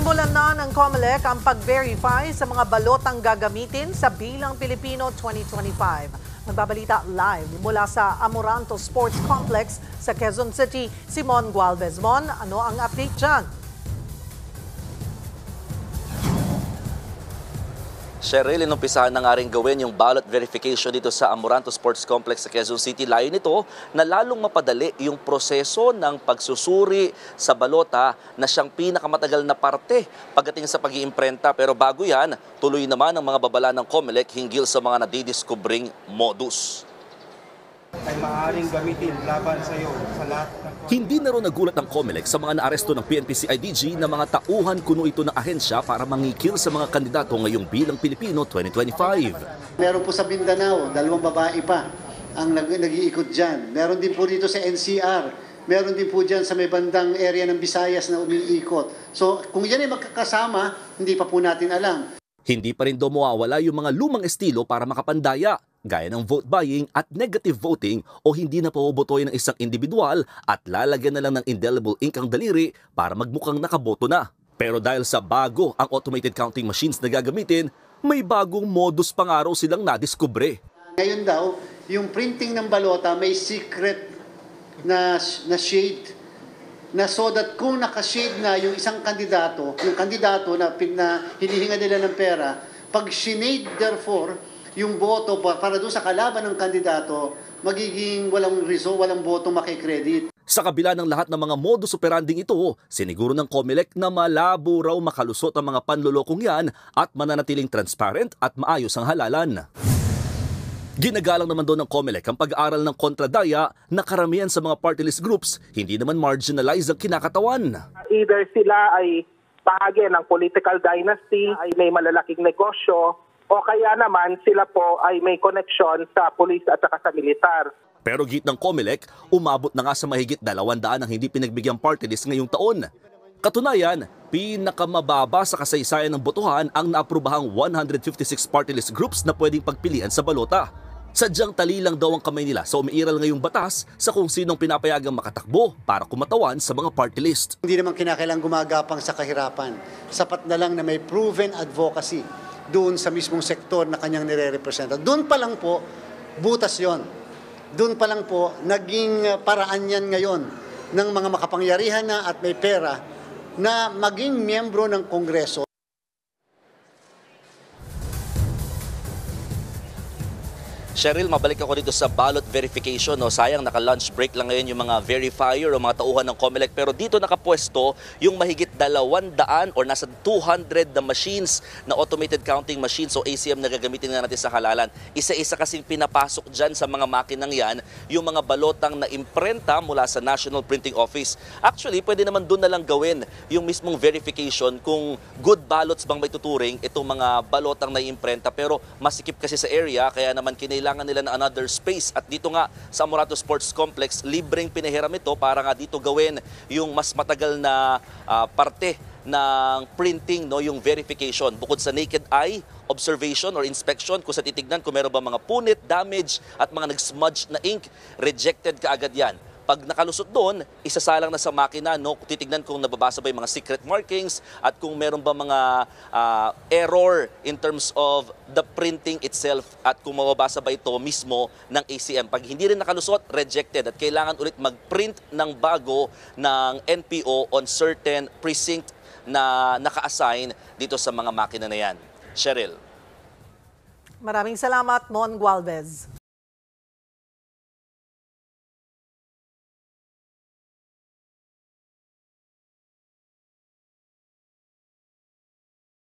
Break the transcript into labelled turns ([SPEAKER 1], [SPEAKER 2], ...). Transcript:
[SPEAKER 1] Sinimulan na ng COMELEC ang pag-verify sa mga balotang gagamitin sa Bilang Pilipino 2025. Magbabalita live mula sa Amoranto Sports Complex sa Quezon City, si Mon Gualvez. Mon, ano ang update dyan?
[SPEAKER 2] Cheryl, inumpisahan na nga rin gawin yung ballot verification dito sa Amoranto Sports Complex sa Quezon City. Layo nito na lalong mapadali yung proseso ng pagsusuri sa balota na siyang pinakamatagal na parte pagdating sa pag-iimprenta. Pero bago yan, tuloy naman ang mga babala ng COMELEC hinggil sa mga nadidiskubring modus.
[SPEAKER 3] Ay maaaring gamitin laban sa iyo sa lahat ng...
[SPEAKER 2] Hindi na rin nagulat ang COMELEC sa mga naaresto ng PNP-CIDG na mga tauhan kuno ito ng ahensya para mangikil sa mga kandidato ngayong Bilang Pilipino 2025.
[SPEAKER 4] Meron po sa Mindanao, 2 babae pa ang nag-iikot dyan. Meron din po dito sa NCR. Meron din po dyan sa may bandang area ng Visayas na umiikot. So kung yan ay magkakasama, hindi pa po natin alam.
[SPEAKER 2] Hindi pa rin daw mawawala yung mga lumang estilo para makapandaya, gaya ng vote buying at negative voting o hindi na pabobotoy ng isang individual at lalagyan na lang ng indelible ink ang daliri para magmukhang nakaboto na. Pero dahil sa bago ang automated counting machines na gagamitin, may bagong modus pang araw silang nadiskubre.
[SPEAKER 4] Ngayon daw, yung printing ng balota may secret na shade. Na so that kung nakashade na yung isang kandidato, yung kandidato na hinihinga nila ng pera, pag shinade therefore, yung boto para doon sa kalaban ng kandidato, magiging walang result, walang boto makikredit.
[SPEAKER 2] Sa kabila ng lahat ng mga modus operanding ito, siniguro ng COMELEC na malabo raw makalusot ang mga panlolokong yan at mananatiling transparent at maayos ang halalan. Ginagalang naman doon ng COMELEC ang pag-aaral ng kontradaya na karamihan sa mga party list groups hindi naman marginalize ang kinakatawan.
[SPEAKER 5] Either sila ay bahagi ng political dynasty, ay may malalaking negosyo, o kaya naman sila po ay may connection sa pulis at saka sa militar.
[SPEAKER 2] Pero git ng COMELEC, umabot na nga sa mahigit 200 ang hindi pinagbigyan party list ngayong taon. Katunayan, pinakamababa sa kasaysayan ng botohan ang naaprobahang 156 party list groups na pwedeng pagpilian sa balota. Sadyang tali lang daw ang kamay nila sa umiiral ngayong batas sa kung sinong pinapayagang makatakbo para kumatawan sa mga party list.
[SPEAKER 4] Hindi naman kinakailangang gumagapang sa kahirapan. Sapat na lang na may proven advocacy doon sa mismong sektor na kanyang nire-representa. Doon pa lang po, butas yon. Doon pa lang po, naging paraan yan ngayon ng mga makapangyarihan na at may pera na maging miyembro ng Kongreso.
[SPEAKER 2] Cheryl, mabalik ako dito sa ballot verification. No? Sayang, naka-lunch break lang ngayon yung mga verifier o mga tauhan ng COMELEC. Pero dito nakapwesto yung mahigit 200 or nasa 200 na machines na automated counting machines o ACM na gagamitin na natin sa halalan. Isa-isa kasing pinapasok dyan sa mga makinang yan yung mga balotang na imprenta mula sa National Printing Office. Actually, pwede naman doon na lang gawin yung mismong verification kung good ballots bang may tuturing itong mga balotang na imprenta. Pero masikip kasi sa area, kaya naman kailangan nila na another space. At dito nga sa Amoranto Sports Complex, libreng pinahiram ito para nga dito gawin yung mas matagal na parte ng printing, no, yung verification. Bukod sa naked eye observation or inspection, kung sa titignan kung meron ba mga punit, damage at mga nag-smudge na ink, rejected kaagad yan. Pag nakalusot doon, isasalang na sa makina, no, titignan kung nababasa ba yung mga secret markings at kung meron ba mga error in terms of the printing itself at kung mababasa ba ito mismo ng ACM. Pag hindi rin nakalusot, rejected at kailangan ulit mag-print ng bago ng NPO on certain precinct na naka-assign dito sa mga makina na yan. Cheryl.
[SPEAKER 1] Maraming salamat, Mon Gualvez.